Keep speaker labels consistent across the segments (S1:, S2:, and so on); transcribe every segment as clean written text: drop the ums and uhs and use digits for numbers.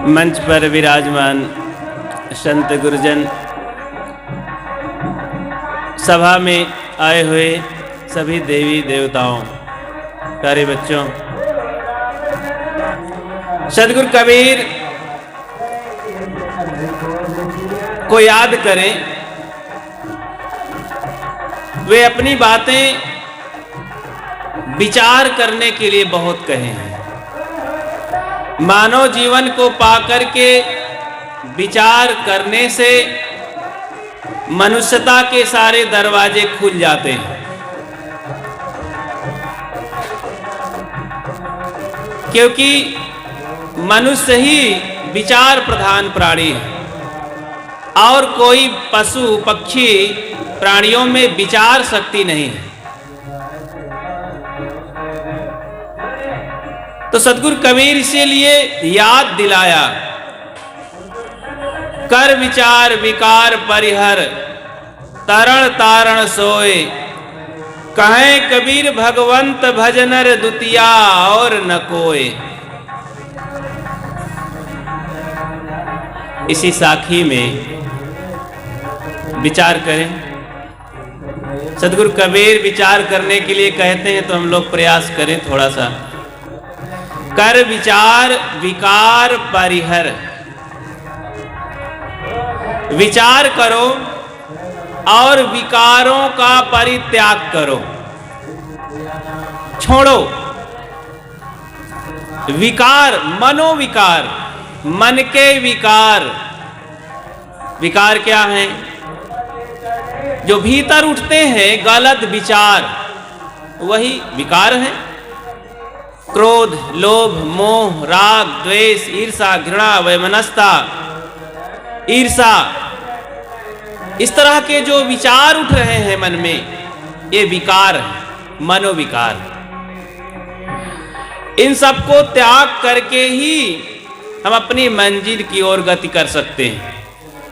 S1: मंच पर विराजमान संत गुरुजन, सभा में आए हुए सभी देवी देवताओं, प्यारे बच्चों, सदगुरु कबीर को याद करें। वे अपनी बातें विचार करने के लिए बहुत कहे हैं। मानव जीवन को पाकर के विचार करने से मनुष्यता के सारे दरवाजे खुल जाते हैं, क्योंकि मनुष्य ही विचार प्रधान प्राणी है और कोई पशु पक्षी प्राणियों में विचार शक्ति नहीं है। तो सदगुरु कबीर इसीलिए याद दिलाया, कर विचार विकार परिहर तरण तारण सोए, कहे कबीर भगवंत भजनर दुतिया और न कोय। इसी साखी में विचार करें। सदगुरु कबीर विचार करने के लिए कहते हैं, तो हम लोग प्रयास करें थोड़ा सा। कर विचार विकार परिहर, विचार करो और विकारों का परित्याग करो, छोड़ो। विकार मनोविकार, मन के विकार। विकार क्या हैं? जो भीतर उठते हैं गलत विचार, वही विकार हैं। क्रोध, लोभ, मोह, राग, द्वेष, ईर्षा, घृणा, वैमनस्यता, ईर्षा, इस तरह के जो विचार उठ रहे हैं मन में, ये विकार है, मनोविकार। इन सबको त्याग करके ही हम अपनी मंजिल की ओर गति कर सकते हैं।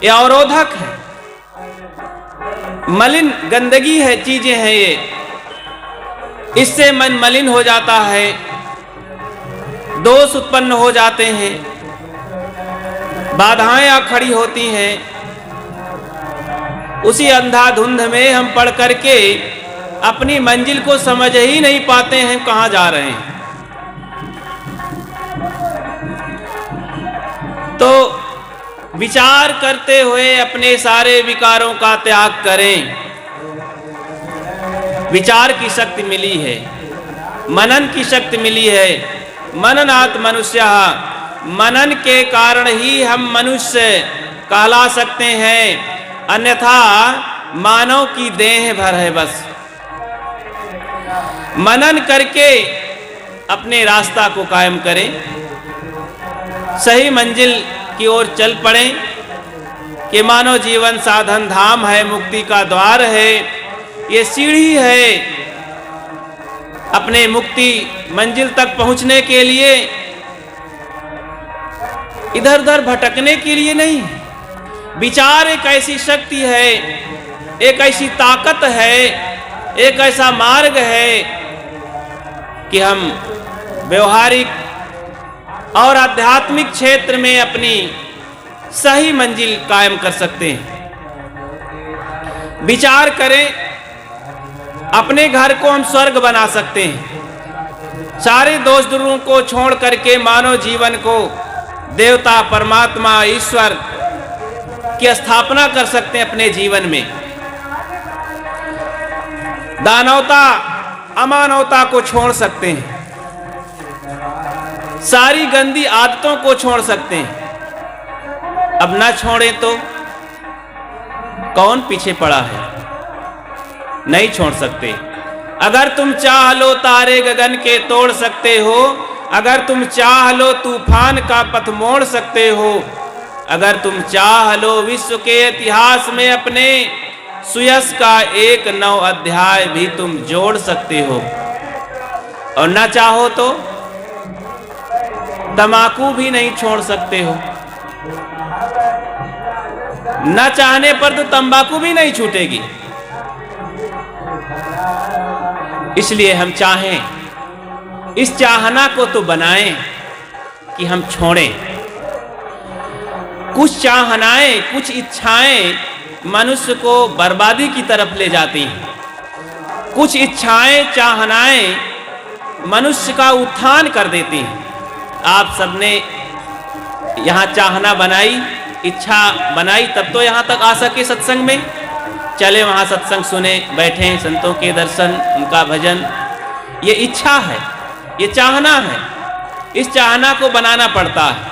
S1: ये अवरोधक है, मलिन गंदगी है, चीजें हैं ये। इससे मन मलिन हो जाता है, दोष उत्पन्न हो जाते हैं, बाधाएं आ खड़ी होती हैं। उसी अंधाधुंध में हम पढ़ करके अपनी मंजिल को समझ ही नहीं पाते हैं कहां जा रहे हैं। तो विचार करते हुए अपने सारे विकारों का त्याग करें। विचार की शक्ति मिली है, मनन की शक्ति मिली है। मननात् मनुष्यः, मनन के कारण ही हम मनुष्य कहला सकते हैं, अन्यथा मानव की देह भर है बस। मनन करके अपने रास्ता को कायम करें, सही मंजिल की ओर चल पड़े कि मानव जीवन साधन धाम है, मुक्ति का द्वार है, ये सीढ़ी है। अपने मुक्ति मंजिल तक पहुंचने के लिए, इधर उधर भटकने के लिए नहीं। विचार एक ऐसी शक्ति है, एक ऐसी ताकत है, एक ऐसा मार्ग है कि हम व्यवहारिक और आध्यात्मिक क्षेत्र में अपनी सही मंजिल कायम कर सकते हैं। विचार करें, अपने घर को हम स्वर्ग बना सकते हैं। सारे दोष दुर्गुणों को छोड़ करके मानव जीवन को देवता, परमात्मा, ईश्वर की स्थापना कर सकते हैं अपने जीवन में। दानवता, अमानवता को छोड़ सकते हैं, सारी गंदी आदतों को छोड़ सकते हैं। अब ना छोड़ें तो कौन पीछे पड़ा है? नहीं छोड़ सकते। अगर तुम चाह लो तारे गगन के तोड़ सकते हो, अगर तुम चाह लो तूफान का पथ मोड़ सकते हो, अगर तुम चाह लो विश्व के इतिहास में अपने सुयश का एक नव अध्याय भी तुम जोड़ सकते हो। और ना चाहो तो तम्बाकू भी नहीं छोड़ सकते हो। न चाहने पर तो तंबाकू भी नहीं छूटेगी। इसलिए हम चाहें, इस चाहना को तो बनाएं कि हम छोड़ें। कुछ चाहनाएं, कुछ इच्छाएं मनुष्य को बर्बादी की तरफ ले जाती हैं। कुछ इच्छाएं, चाहनाएं मनुष्य का उत्थान कर देती हैं। आप सबने यहाँ चाहना बनाई, इच्छा बनाई, तब तो यहाँ तक आ सके सत्संग में। चले वहाँ सत्संग सुने, बैठे, संतों के दर्शन, उनका भजन। ये इच्छा है, ये चाहना है। इस चाहना को बनाना पड़ता है।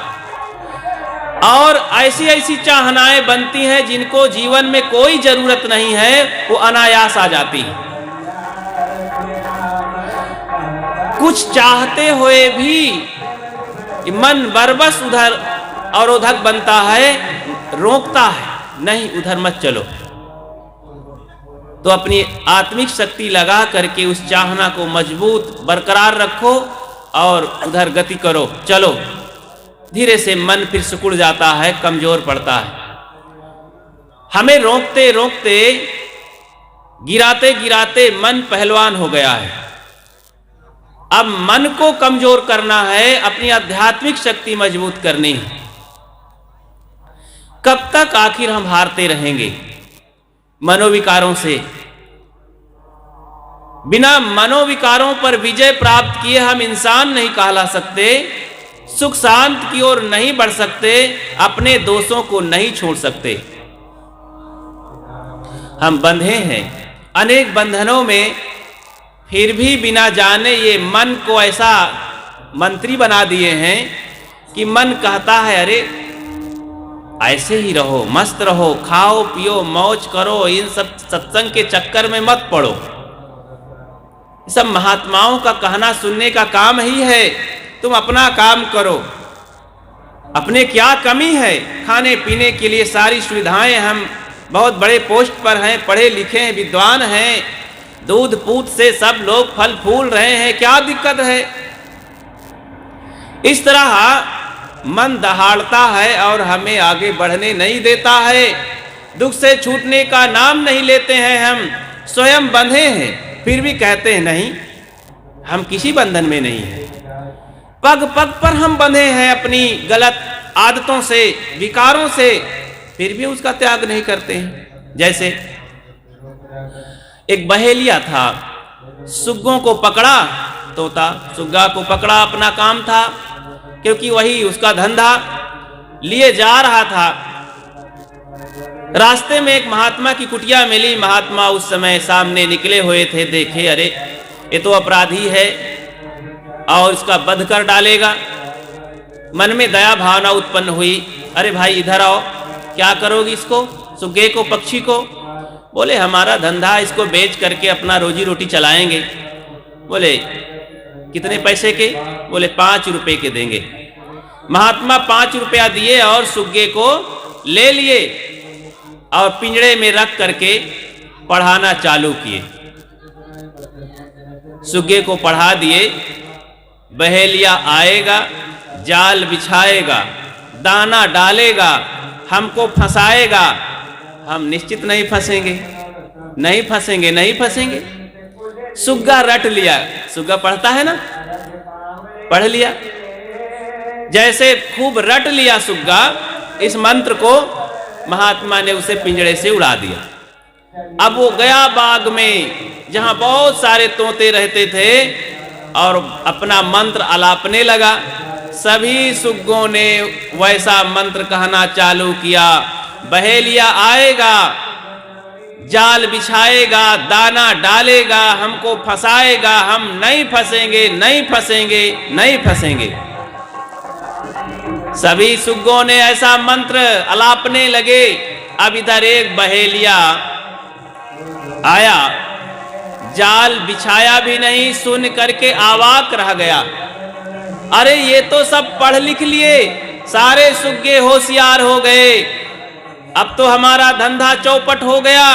S1: और ऐसी ऐसी चाहनाएं बनती हैं जिनको जीवन में कोई जरूरत नहीं है, वो अनायास आ जाती हैं। कुछ चाहते हुए भी मन बरबस उधर और उधर बनता है, रोकता है, नहीं उधर मत चलो। तो अपनी आत्मिक शक्ति लगा करके उस चाहना को मजबूत बरकरार रखो और उधर गति करो, चलो। धीरे से मन फिर सिकुड़ जाता है, कमजोर पड़ता है। हमें रोकते रोकते, गिराते गिराते मन पहलवान हो गया है। अब मन को कमजोर करना है, अपनी आध्यात्मिक शक्ति मजबूत करनी है। कब तक आखिर हम हारते रहेंगे मनोविकारों से? बिना मनोविकारों पर विजय प्राप्त किए हम इंसान नहीं कहला सकते, सुख शांत की ओर नहीं बढ़ सकते, अपने दोषों को नहीं छोड़ सकते। हम बंधे हैं अनेक बंधनों में, फिर भी बिना जाने ये मन को ऐसा मंत्री बना दिए हैं कि मन कहता है अरे ऐसे ही रहो, मस्त रहो, खाओ पियो, मौज करो, इन सब सत्संग के चक्कर में मत पड़ो। सब महात्माओं का कहना सुनने का काम ही है। तुम अपना काम करो। अपने क्या कमी है? खाने पीने के लिए सारी सुविधाएं, हम बहुत बड़े पोस्ट पर हैं, पढ़े लिखे हैं, विद्वान हैं, दूध पूत से सब लोग फल फूल रहे हैं, क्या दिक्कत है? इस तरह मन दहाड़ता है और हमें आगे बढ़ने नहीं देता है। दुख से छूटने का नाम नहीं लेते हैं। हम स्वयं बंधे हैं, फिर भी कहते हैं नहीं, हम किसी बंधन में नहीं हैं। पग पग पर हम बंधे हैं अपनी गलत आदतों से, विकारों से, फिर भी उसका त्याग नहीं करते हैं। जैसे एक बहेलिया था, सुग्गों को पकड़ा, तोता सुग्गा को पकड़ा, अपना काम था, क्योंकि वही उसका धंधा, लिए जा रहा था। रास्ते में एक महात्मा की कुटिया मिली। महात्मा उस समय सामने निकले हुए थे। देखे अरे ये तो अपराधी है और इसका वध कर डालेगा। मन में दया भावना उत्पन्न हुई। अरे भाई इधर आओ, क्या करोगी इसको, सुग्गे को, पक्षी को? बोले हमारा धंधा, इसको बेच करके अपना रोजी रोटी चलाएंगे। बोले कितने पैसे के? बोले 5 रुपए के देंगे। महात्मा 5 रुपया दिए और सुग्गे को ले लिए और पिंजड़े में रख करके पढ़ाना चालू किए। सुग्गे को पढ़ा दिए। बहेलिया आएगा, जाल बिछाएगा, दाना डालेगा, हमको फंसाएगा। हम निश्चित नहीं फंसेंगे, नहीं फंसेंगे, नहीं फंसेंगे। सुग्गा रट लिया। सुग्गा पढ़ता है ना, पढ़ लिया। जैसे खूब रट लिया सुग्गा इस मंत्र को, महात्मा ने उसे पिंजड़े से उड़ा दिया। अब वो गया बाग में जहां बहुत सारे तोते रहते थे और अपना मंत्र आलापने लगा। सभी सुग्गों ने वैसा मंत्र कहना चालू किया। बहेलिया आएगा, जाल बिछाएगा, दाना डालेगा, हमको फंसाएगा, हम नहीं फंसेंगे, नहीं फंसेंगे, नहीं फंसेंगे। सभी सुग्गों ने ऐसा मंत्र अलापने लगे। अब इधर एक बहेलिया आया, जाल बिछाया भी नहीं, सुन करके अवाक रह गया। अरे ये तो सब पढ़ लिख लिए, सारे सुग्गे होशियार हो गए, अब तो हमारा धंधा चौपट हो गया।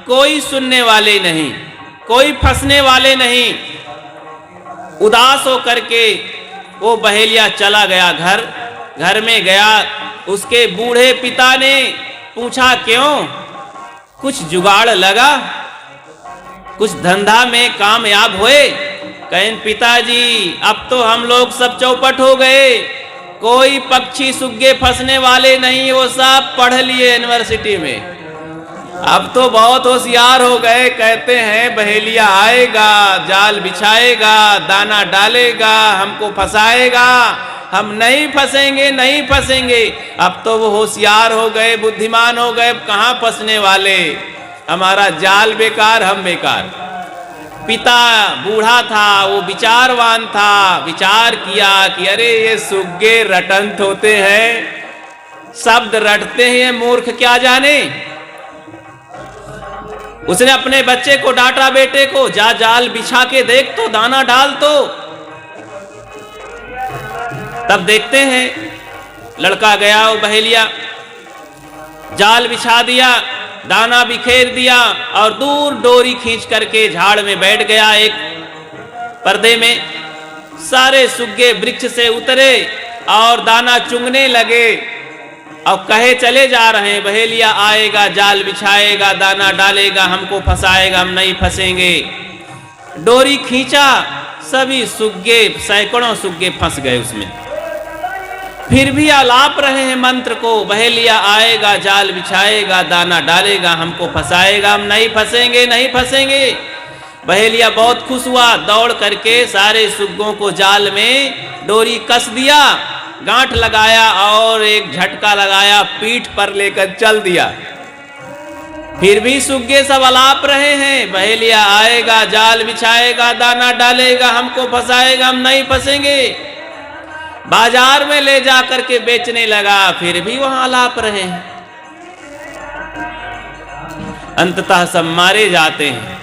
S1: कोई सुनने वाले नहीं, कोई फंसने वाले नहीं। उदास हो करके वो बहेलिया चला गया घर। घर में गया, उसके बूढ़े पिता ने पूछा क्यों, कुछ जुगाड़ लगा, कुछ धंधा में कामयाब हुए? कहें पिताजी अब तो हम लोग सब चौपट हो गए, कोई पक्षी सुग्गे फंसने वाले नहीं, वो सब पढ़ लिए यूनिवर्सिटी में। अब तो बहुत होशियार हो गए, कहते हैं बहेलिया आएगा, जाल बिछाएगा, दाना डालेगा, हमको फंसाएगा, हम नहीं फंसेंगे, नहीं फंसेंगे। अब तो वो होशियार हो गए, बुद्धिमान हो गए, कहाँ फंसने वाले, हमारा जाल बेकार, हम बेकार। पिता बूढ़ा था, वो विचारवान था, विचार किया कि अरे ये सुग्गे रटंत होते हैं, शब्द रटते हैं, मूर्ख क्या जाने। उसने अपने बच्चे को डांटा, बेटे को, जा जाल बिछा के देख तो, दाना डाल तो। तब देखते हैं लड़का गया, वो बहेलिया जाल बिछा दिया, दाना बिखेर दिया और दूर डोरी खींच करके झाड़ में बैठ गया एक पर्दे में। सारे सुग्गे वृक्ष से उतरे और दाना चुंगने लगे और कहे चले जा रहे हैं बहेलिया आएगा, जाल बिछाएगा, दाना डालेगा, हमको फंसाएगा, हम नहीं फंसेंगे। डोरी खींचा, सभी सुग्गे, सैकड़ों सुग्गे फंस गए उसमें। फिर भी आलाप रहे हैं मंत्र को, बहेलिया आएगा, जाल बिछाएगा, दाना डालेगा, हमको फंसाएगा, हम नहीं फंसेंगे, नहीं फंसेंगे। बहेलिया बहुत खुश हुआ, दौड़ करके सारे सुग्गों को जाल में डोरी कस दिया, गांठ लगाया और एक झटका लगाया, पीठ पर लेकर चल दिया। फिर भी सुग्गे सब आलाप रहे हैं, बहेलिया आएगा, जाल बिछाएगा, दाना डालेगा, हमको फंसाएगा, हम नहीं फंसेंगे। बाजार में ले जाकर के बेचने लगा, फिर भी वहां आलाप रहे हैं। अंततः सब मारे जाते हैं।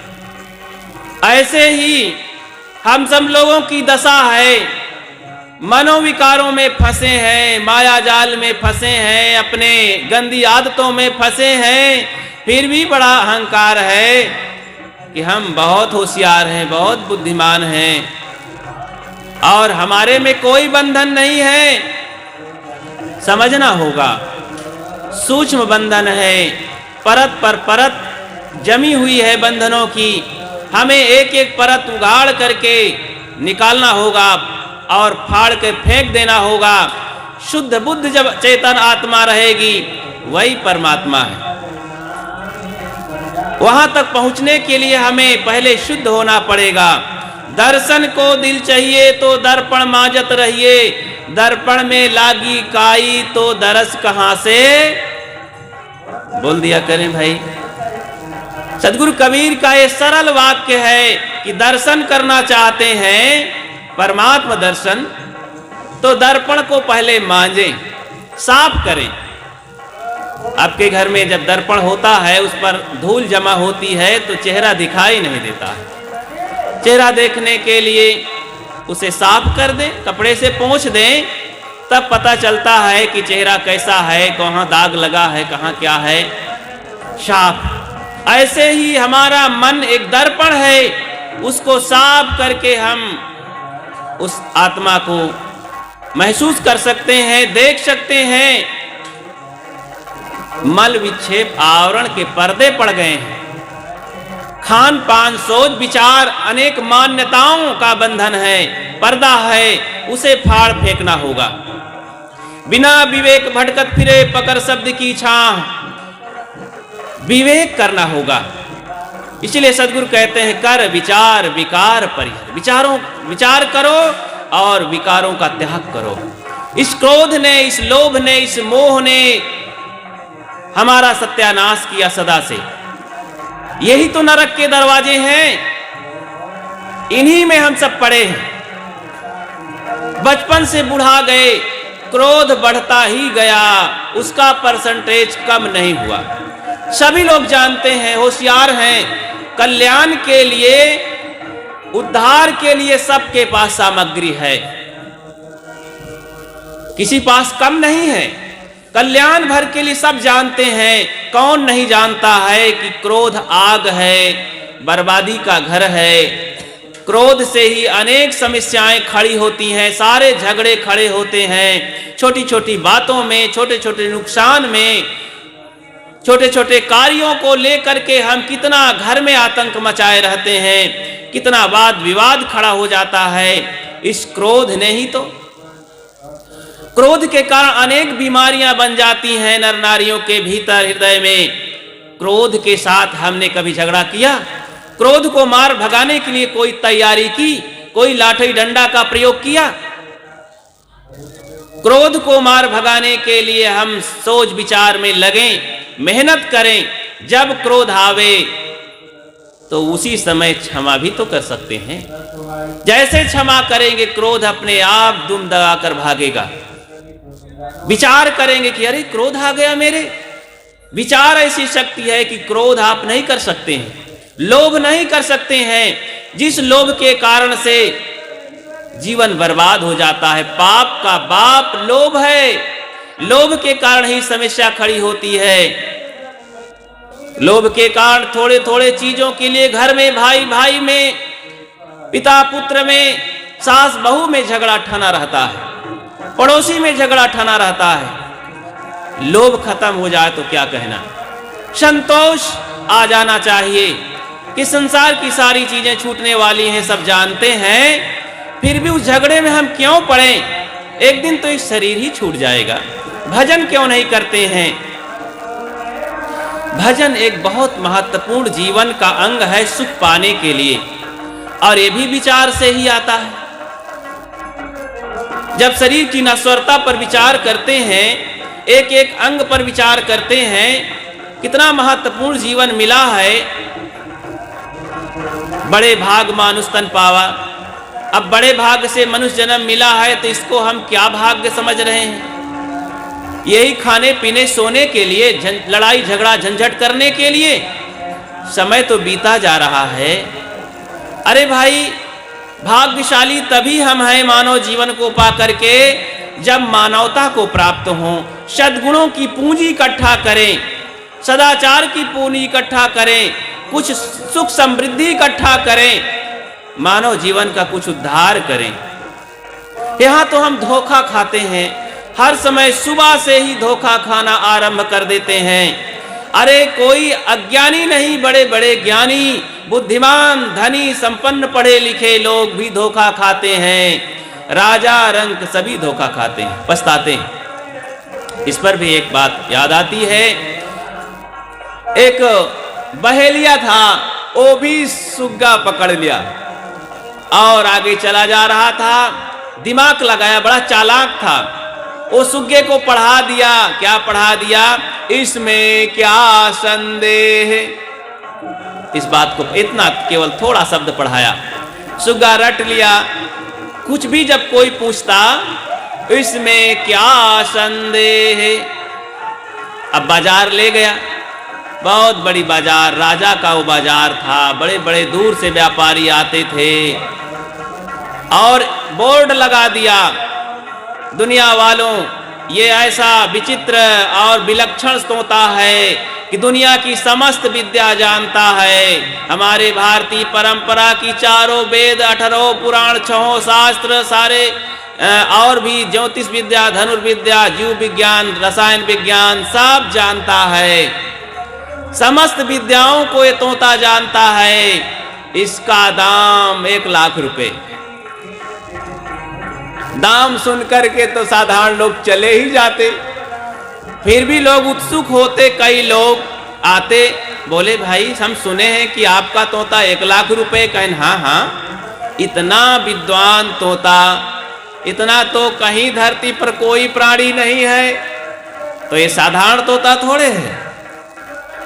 S1: ऐसे ही हम सब लोगों की दशा है, मनोविकारों में फंसे हैं, माया जाल में फंसे हैं, अपने गंदी आदतों में फंसे हैं। फिर भी बड़ा अहंकार है कि हम बहुत होशियार हैं, बहुत बुद्धिमान हैं और हमारे में कोई बंधन नहीं है। समझना होगा, सूक्ष्म बंधन है, परत पर परत जमी हुई है बंधनों की। हमें एक एक परत उगाड़ करके निकालना होगा और फाड़ के फेंक देना होगा। शुद्ध बुद्ध जब चेतन आत्मा रहेगी, वही परमात्मा है। वहां तक पहुंचने के लिए हमें पहले शुद्ध होना पड़ेगा। दर्शन को दिल चाहिए तो दर्पण मांजत रहिए, दर्पण में लागी काई तो दरस कहां से, बोल दिया करें भाई। सदगुरु कबीर का ये सरल वाक्य है कि दर्शन करना चाहते हैं, परमात्मा दर्शन, तो दर्पण को पहले मांजें, साफ करें। आपके घर में जब दर्पण होता है, उस पर धूल जमा होती है तो चेहरा दिखाई नहीं देता है। चेहरा देखने के लिए उसे साफ कर दें, कपड़े से पोंछ दें, तब पता चलता है कि चेहरा कैसा है, कहाँ दाग लगा है, कहाँ क्या है, साफ। ऐसे ही हमारा मन एक दर्पण है, उसको साफ करके हम उस आत्मा को महसूस कर सकते हैं, देख सकते हैं। मल विक्षेप आवरण के पर्दे पड़ गए हैं। खान पान सोच विचार अनेक मान्यताओं का बंधन है, पर्दा है, उसे फाड़ फेंकना होगा। बिना विवेक भटकत फिरे पकड़ शब्द की छाह, विवेक करना होगा। इसलिए सदगुरु कहते हैं कर विचार विकार परिहर। विचार करो और विकारों का त्याग करो। इस क्रोध ने, इस लोभ ने, इस मोह ने हमारा सत्यानाश किया सदा से। यही तो नरक के दरवाजे हैं, इन्हीं में हम सब पड़े हैं। बचपन से बुढ़ा गए, क्रोध बढ़ता ही गया, उसका परसेंटेज कम नहीं हुआ। सभी लोग जानते हैं, होशियार हैं। कल्याण के लिए, उद्धार के लिए सबके पास सामग्री है, किसी पास कम नहीं है। कल्याण भर के लिए सब जानते हैं। कौन नहीं जानता है कि क्रोध आग है, बर्बादी का घर है। क्रोध से ही अनेक समस्याएं खड़ी होती हैं, सारे झगड़े खड़े होते हैं। छोटी छोटी बातों में, छोटे छोटे नुकसान में, छोटे छोटे कार्यों को लेकर के हम कितना घर में आतंक मचाए रहते हैं, कितना वाद विवाद खड़ा हो जाता है। इस क्रोध ने ही तो। क्रोध के कारण अनेक बीमारियां बन जाती हैं नर नारियों के भीतर हृदय में। क्रोध के साथ हमने कभी झगड़ा किया? क्रोध को मार भगाने के लिए कोई तैयारी की? कोई लाठी डंडा का प्रयोग किया? क्रोध को मार भगाने के लिए हम सोच विचार में लगें, मेहनत करें। जब क्रोध आवे तो उसी समय क्षमा भी तो कर सकते हैं। जैसे क्षमा करेंगे क्रोध अपने आप दुम दगाकर भागेगा। विचार करेंगे कि अरे क्रोध आ गया मेरे। विचार ऐसी शक्ति है कि क्रोध आप नहीं कर सकते हैं, लोभ नहीं कर सकते हैं। जिस लोभ के कारण से जीवन बर्बाद हो जाता है, पाप का बाप लोभ है। लोभ के कारण ही समस्या खड़ी होती है। लोभ के कारण थोड़े थोड़े चीजों के लिए घर में, भाई भाई में, पिता पुत्र में, सास बहू में झगड़ा ठना रहता है, पड़ोसी में झगड़ा ठना रहता है। लोभ खत्म हो जाए तो क्या कहना। संतोष आ जाना चाहिए कि संसार की सारी चीजें छूटने वाली हैं, सब जानते हैं, फिर भी उस झगड़े में हम क्यों पड़े? एक दिन तो इस शरीर ही छूट जाएगा। भजन क्यों नहीं करते हैं? भजन एक बहुत महत्वपूर्ण जीवन का अंग है सुख पाने के लिए, और ये भी विचार से ही आता है। जब शरीर की नश्वरता पर विचार करते हैं, एक एक अंग पर विचार करते हैं, कितना महत्वपूर्ण जीवन मिला है। बड़े भाग मानुष तन पावा। अब बड़े भाग से मनुष्य जन्म मिला है तो इसको हम क्या भाग्य समझ रहे हैं? यही खाने पीने सोने के लिए, लड़ाई झगड़ा झंझट करने के लिए समय तो बीता जा रहा है। अरे भाई, भाग्यशाली तभी हम हैं मानव जीवन को पा करके जब मानवता को प्राप्त हो। सद्गुणों की पूंजी इकट्ठा करें, सदाचार की पूंजी इकट्ठा करें, कुछ सुख समृद्धि इकट्ठा करें, मानव जीवन का कुछ उद्धार करें। यहां तो हम धोखा खाते हैं, हर समय सुबह से ही धोखा खाना आरंभ कर देते हैं। अरे कोई अज्ञानी नहीं, बड़े बड़े ज्ञानी, बुद्धिमान, धनी, संपन्न, पढ़े लिखे लोग भी धोखा खाते हैं। राजा रंक सभी धोखा खाते हैं, पछताते हैं। इस पर भी एक बात याद आती है। एक बहेलिया था, वो भी सुग्गा पकड़ लिया और आगे चला जा रहा था। दिमाग लगाया, बड़ा चालाक था। वो सुग्गे को पढ़ा दिया। क्या पढ़ा दिया? इसमें क्या संदेह। इस बात को इतना केवल थोड़ा शब्द पढ़ाया, सुग्गा रट लिया। कुछ भी जब कोई पूछता, इसमें क्या संदेह। अब बाजार ले गया, बहुत बड़ी बाजार, राजा का वो बाजार था। बड़े बड़े दूर से व्यापारी आते थे और बोर्ड लगा दिया, दुनिया वालों, ये ऐसा विचित्र और विलक्षण तोता है कि दुनिया की समस्त विद्या जानता है। हमारे भारतीय परंपरा की चारों वेद, 18 पुराण, 6 शास्त्र, सारे और भी ज्योतिष विद्या, धनुर्विद्या, जीव विज्ञान, रसायन विज्ञान सब जानता है। समस्त विद्याओं को ये तोता जानता है। इसका दाम 1 लाख रुपए। दाम सुनकर के तो साधारण लोग चले ही जाते, फिर भी लोग उत्सुक होते। कई लोग आते, बोले भाई हम सुने हैं कि आपका तोता 1 लाख रुपए का। हाँ हाँ, इतना विद्वान तोता, इतना तो कहीं धरती पर कोई प्राणी नहीं है, तो ये साधारण तोता थोड़े है।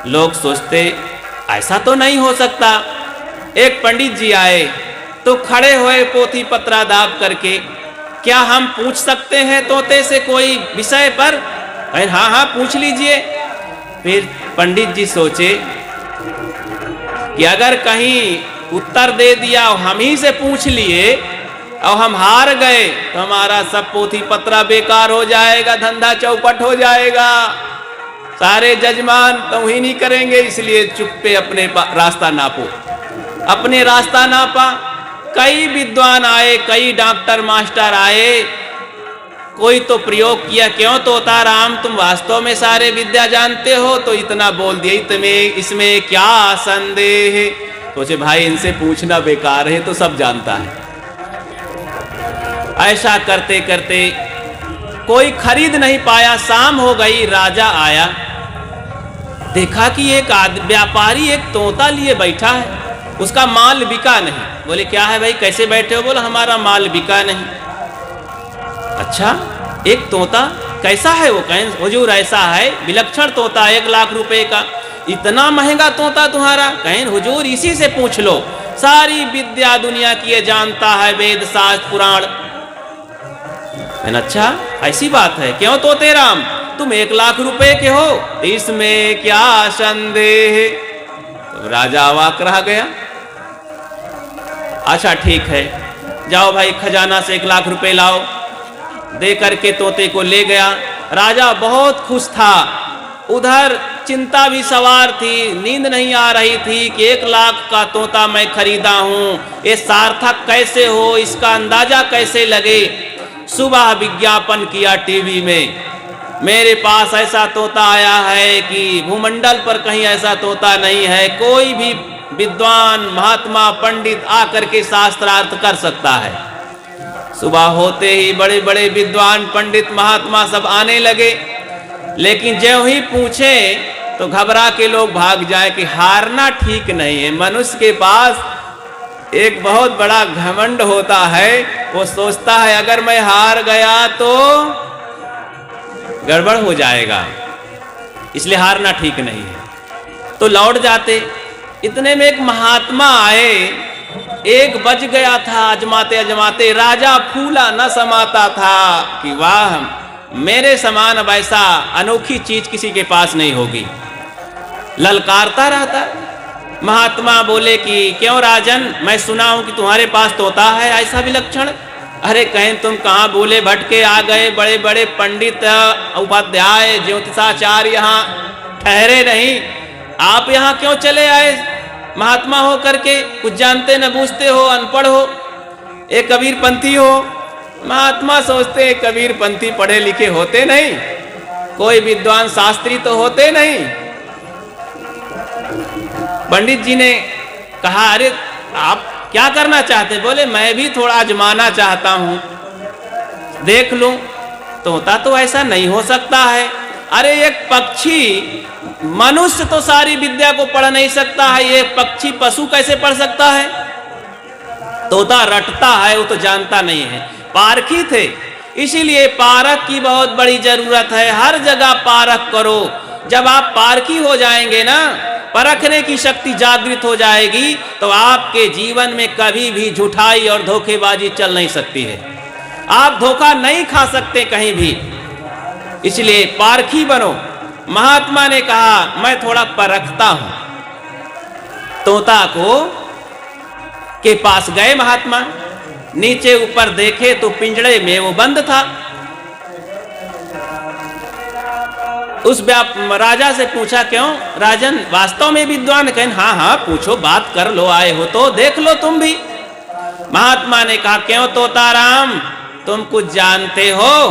S1: लोग सोचते ऐसा तो नहीं हो सकता। एक पंडित जी आए तो खड़े हुए पोथी पत्रा दाब करके, क्या हम पूछ सकते हैं तोते से कोई विषय पर? हाँ हाँ पूछ लीजिए। फिर पंडित जी सोचे कि अगर कहीं उत्तर दे दिया और हम ही से पूछ लिए और हम हार गए तो हमारा सब पोथी पत्रा बेकार हो जाएगा, धंधा चौपट हो जाएगा, सारे जजमान तो ही नहीं करेंगे। इसलिए चुप्पे अपने रास्ता नापो। अपने रास्ता नापा। कई विद्वान आए, कई डॉक्टर मास्टर आए, कोई तो प्रयोग किया, क्यों तोता राम तुम वास्तव में सारे विद्या जानते हो तो इतना बोल दिया, तुम्हें इसमें क्या संदेह। सोचे भाई इनसे पूछना बेकार है, तो सब जानता है। ऐसा करते करते कोई खरीद नहीं पाया। शाम हो गई, राजा आया, देखा कि एक व्यापारी एक तोता लिए बैठा है, उसका माल बिका नहीं। बोले क्या है भाई, कैसे बैठे हो? बोला हमारा माल बिका नहीं। अच्छा, एक तोता कैसा है? वो कहें हुजूर ऐसा है, विलक्षण तोता, 1 लाख रुपए का। इतना महंगा तोता तुम्हारा? कहें हुजूर इसी से पूछ लो, सारी विद्या दुनिया की ये जानता है, वेद शास्त्र पुराण। अच्छा ऐसी बात है, क्यों तोते राम तुम 1 लाख रुपए के हो, इसमें क्या संदेह? तो राजा अवाक रह गया। अच्छा ठीक है, जाओ भाई खजाना से 1 लाख रुपए लाओ। दे करके तोते को ले गया। राजा बहुत खुश था, उधर चिंता भी सवार थी, नींद नहीं आ रही थी कि 1 लाख का तोता मैं खरीदा हूं, ये सार्थक कैसे हो, इसका अंदाजा कैसे लगे। सुबह विज्ञापन किया टीवी में, मेरे पास ऐसा तोता आया है कि भूमंडल पर कहीं ऐसा तोता नहीं है, कोई भी विद्वान महात्मा पंडित आकर के शास्त्रार्थ कर सकता है। सुबह होते ही बड़े बड़े विद्वान पंडित महात्मा सब आने लगे, लेकिन जो ही पूछे तो घबरा के लोग भाग जाए कि हारना ठीक नहीं है। मनुष्य के पास एक बहुत बड़ा घमंड होता है, वो सोचता है अगर मैं हार गया तो गड़बड़ हो जाएगा, इसलिए हारना ठीक नहीं है। तो लौट जाते। इतने में एक महात्मा आए, 1 बज गया था, अजमाते अजमाते राजा फूला न समाता था कि वाह मेरे समान अब ऐसा अनोखी चीज किसी के पास नहीं होगी। ललकारता रहता। महात्मा बोले कि क्यों राजन, मैं सुना हूं कि तुम्हारे पास तोता है ऐसा विलक्षण। अरे कहें तुम कहाँ भूले भटके आ गए, बड़े बड़े पंडित उपाध्याय ज्योतिषाचार्य यहाँ ठहरे नहीं, आप यहाँ क्यों चले आए? महात्मा हो करके कुछ जानते न बूझते हो, अनपढ़ हो, एक कबीर पंथी हो। महात्मा सोचते हैं कबीर पंथी पढ़े लिखे होते नहीं, कोई विद्वान शास्त्री तो होते नहीं। पंडित जी ने कहा अरे आप क्या करना चाहते? बोले मैं भी थोड़ा आजमाना चाहता हूं, देख लूं। तोता तो ऐसा नहीं हो सकता है। अरे एक पक्षी, मनुष्य तो सारी विद्या को पढ़ नहीं सकता है, ये पक्षी पशु कैसे पढ़ सकता है? तोता रटता है, वो तो जानता नहीं है। पारखी थे, इसीलिए पारख की बहुत बड़ी जरूरत है। हर जगह पारख करो। जब आप पारखी हो जाएंगे ना, परखने की शक्ति जागृत हो जाएगी, तो आपके जीवन में कभी भी झूठाई और धोखेबाजी चल नहीं सकती है। आप धोखा नहीं खा सकते कहीं भी, इसलिए पारखी बनो। महात्मा ने कहा मैं थोड़ा परखता हूं। तोता को के पास गए महात्मा, नीचे ऊपर देखे तो पिंजड़े में वो बंद था। उस राजा से पूछा क्यों राजन, वास्तव में विद्वान? कहें हाँ हाँ पूछो, बात कर लो, आए हो तो देख लो तुम भी। महात्मा ने कहा क्यों तोताराम तुम कुछ जानते हो?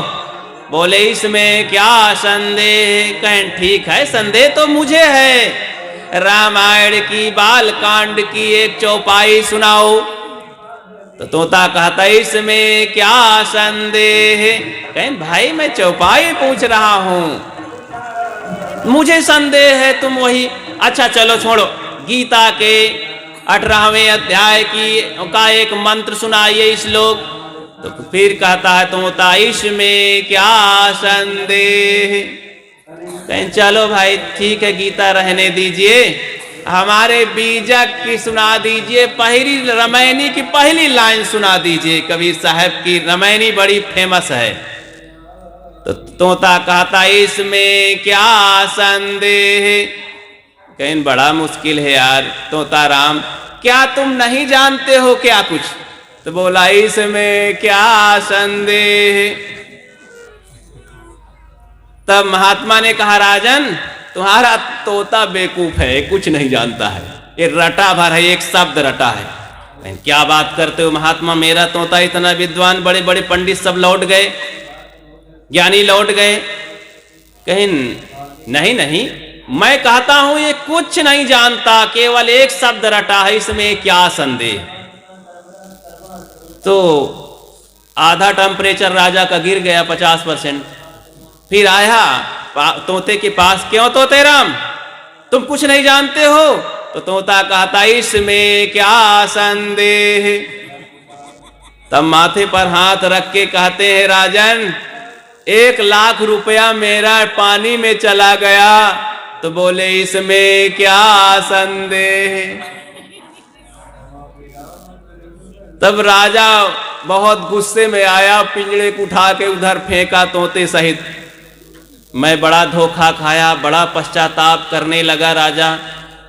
S1: बोले इसमें क्या संदेह? कहें ठीक है, संदेह तो मुझे है। रामायण की बाल कांड की एक चौपाई सुनाओ। तो तोता कहता इसमें क्या संदेह? कहें भाई मैं चौपाई पूछ रहा हूं, मुझे संदेह है तुम वही। अच्छा चलो छोड़ो, गीता के 18वें अध्याय का एक मंत्र सुनाइए श्लोक। तो फिर कहता है तोता इसमें क्या संदेह? कहें चलो भाई ठीक है, गीता रहने दीजिए, हमारे बीजक की सुना दीजिए, पहली रामायणी की पहली लाइन सुना दीजिए। कबीर साहब की रामायणी बड़ी फेमस है। तो तोता कहता इसमें क्या संदेह? कहें बड़ा मुश्किल है यार तोता राम, क्या तुम नहीं जानते हो क्या कुछ? तो बोला इसमें क्या संदेह? तब महात्मा ने कहा राजन तुम्हारा तोता बेवकूफ है, कुछ नहीं जानता है, ये रटा भर है, एक शब्द रटा है। क्या बात करते हो महात्मा, मेरा तोता इतना विद्वान, बड़े बड़े पंडित सब लौट गए, ज्ञानी लौट गए। कहीं नहीं नहीं, मैं कहता हूं ये कुछ नहीं जानता, केवल एक शब्द रटा है, इसमें क्या संदेह? तो आधा टेम्परेचर राजा का गिर गया 50%। फिर आया तोते के पास, क्यों तोते राम, तुम कुछ नहीं जानते हो? तो तोता कहता, इसमें क्या संदेह। तब माथे पर हाथ रख के कहते हैं, राजन 1,00,000 रुपया मेरा पानी में चला गया। तो बोले, इसमें क्या संदेह। तब राजा बहुत गुस्से में आया, पिंजड़े को उठा के उधर फेंका तोते सहित। मैं बड़ा धोखा खाया, बड़ा पश्चाताप करने लगा राजा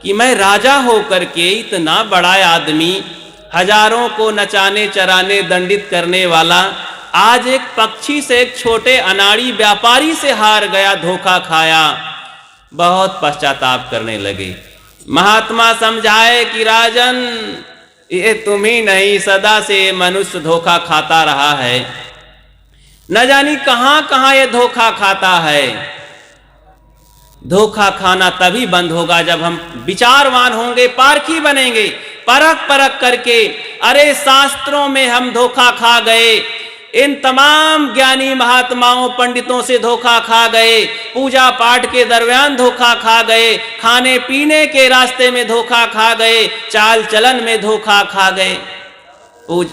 S1: कि मैं राजा होकर के इतना बड़ा आदमी, हजारों को नचाने चराने दंडित करने वाला, आज एक पक्षी से, एक छोटे अनाड़ी व्यापारी से हार गया, धोखा खाया। बहुत पश्चाताप करने लगे। महात्मा समझाए कि राजन ये तुम ही नहीं, सदा से मनुष्य धोखा खाता रहा है, न जानी कहां कहां ये धोखा खाता है। धोखा खाना तभी बंद होगा जब हम विचारवान होंगे, पारखी बनेंगे, परख परख करके। अरे शास्त्रों में हम धोखा खा गए, इन तमाम ज्ञानी महात्माओं पंडितों से धोखा खा गए, पूजा पाठ के दरमियान धोखा खा गए, खाने पीने के रास्ते में धोखा खा गए, चाल चलन में धोखा खा गए।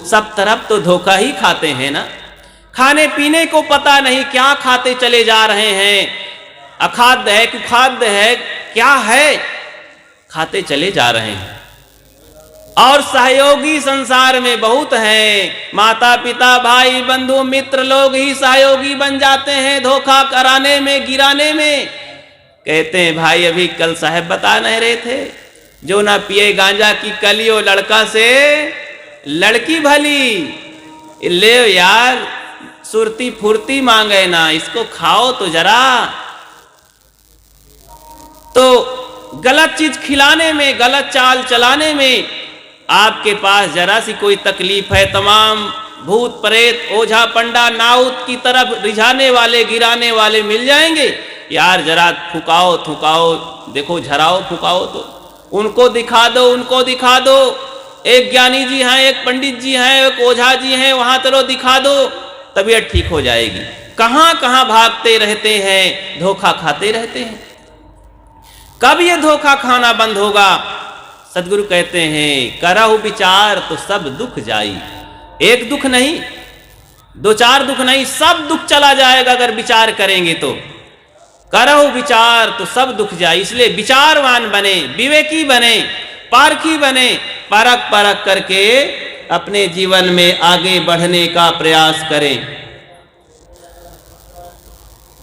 S1: सब तरफ तो धोखा ही खाते हैं ना। खाने पीने को पता नहीं क्या खाते चले जा रहे हैं, अखाद्य है कुखाद्य है, क्या है, खाते चले जा रहे हैं। और सहयोगी संसार में बहुत हैं, माता पिता भाई बंधु मित्र लोग ही सहयोगी बन जाते हैं धोखा कराने में, गिराने में। कहते हैं, भाई अभी कल साहब बता नहीं रहे थे, जो ना पिए गांजा की कलियो लड़का से लड़की भली। ले यार, सुरती फुर्ती मांगे ना, इसको खाओ तो जरा। तो गलत चीज खिलाने में, गलत चाल चलाने में आपके पास जरा सी कोई तकलीफ है, तमाम भूत प्रेत ओझा पंडा नाउत की तरफ रिझाने वाले, गिराने वाले मिल जाएंगे। यार जरा फुकाओ थुकाओ, देखो झराओ फुकाओ तो उनको दिखा दो, उनको दिखा दो। एक ज्ञानी जी हैं, एक पंडित जी हैं, एक ओझा जी हैं, वहां चलो दिखा दो, तबीयत ठीक हो जाएगी। कहां कहां भागते रहते हैं, धोखा खाते रहते हैं। कब ये धोखा खाना बंद होगा? सदगुरु कहते हैं, करहु विचार तो सब दुख जाई। एक दुख नहीं, 2-4 दुख नहीं, सब दुख चला जाएगा अगर विचार करेंगे तो। करहु विचार तो सब दुख जाए। इसलिए विचारवान बने, विवेकी बने, पारखी बने, परख परख करके अपने जीवन में आगे बढ़ने का प्रयास करें।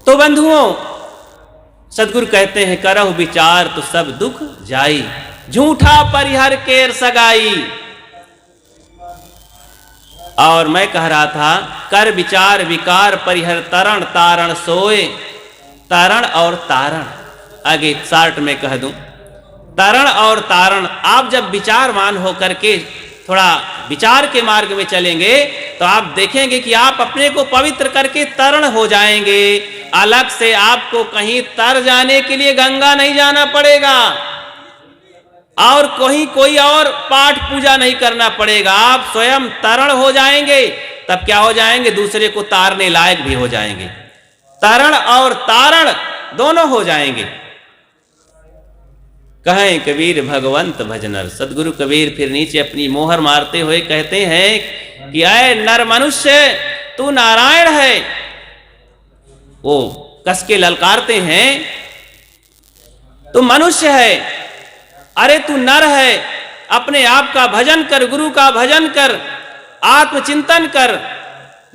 S1: तो बंधुओं, सदगुरु कहते हैं, करहु विचार तो सब दुख जाई, झूठा परिहर केर सगाई। और मैं कह रहा था, कर विचार विकार परिहर तरण तारण सोए। तरण और तारण आगे शार्ट में कह दूं, तरण और तारण। आप जब विचारवान होकर के थोड़ा विचार के मार्ग में चलेंगे तो आप देखेंगे कि आप अपने को पवित्र करके तरण हो जाएंगे। अलग से आपको कहीं तर जाने के लिए गंगा नहीं जाना पड़ेगा और कोई और पाठ पूजा नहीं करना पड़ेगा। आप स्वयं तरण हो जाएंगे। तब क्या हो जाएंगे? दूसरे को तारने लायक भी हो जाएंगे। तरण और तारण दोनों हो जाएंगे। कहें कबीर भगवंत भजनर। सदगुरु कबीर फिर नीचे अपनी मोहर मारते हुए कहते हैं कि आए नर मनुष्य, तू नारायण है। वो कस के ललकारते हैं, तू मनुष्य है, अरे तू नर है, अपने आप का भजन कर, गुरु का भजन कर, आत्मचिंतन कर,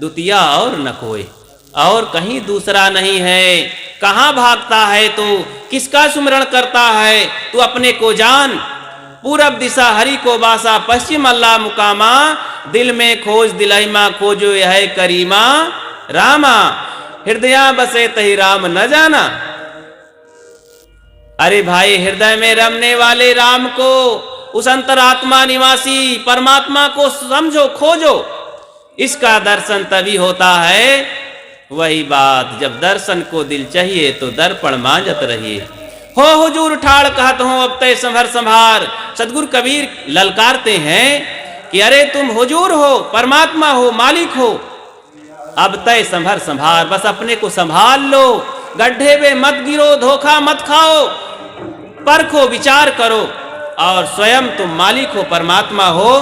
S1: द्वितीय और न कोई, और कहीं दूसरा नहीं है। कहां भागता है तू? किसका सुमरण करता है? तू अपने को जान। पूरब दिशा हरि को बासा, पश्चिम अल्लाह मुकामा, दिल में खोज दिलहिमा, खोजो यह करीमा रामा, हृदय बसे तही राम न जाना। अरे भाई, हृदय में रमने वाले राम को, उस अंतरात्मा निवासी परमात्मा को समझो, खोजो। इसका दर्शन तभी होता है। वही बात, जब दर्शन को दिल चाहिए तो दर्पण मांजत रहिए। हो हुजूर ठाड़ कहत हो अब तय संभर संभार। सदगुरु कबीर ललकारते हैं कि अरे तुम हुजूर हो, परमात्मा हो, मालिक हो, अब तय संभर संभार, बस अपने को संभाल लो, गड्ढे में मत गिरो, धोखा मत खाओ, परखो, विचार करो और स्वयं तुम मालिक हो, परमात्मा हो।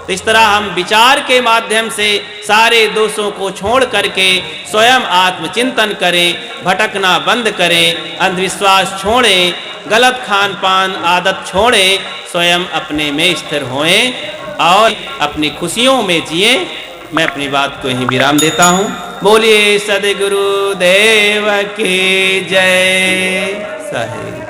S1: तो इस तरह हम विचार के माध्यम से सारे दोषों को छोड़ करके स्वयं आत्मचिंतन करें, भटकना बंद करें, अंधविश्वास छोड़ें, गलत खान पान आदत छोड़ें, स्वयं अपने में स्थिर होएं और अपनी खुशियों में जिएं। मैं अपनी बात को यहीं विराम देता हूँ। बोलिए सद्गुरु देव की जय। साहिब।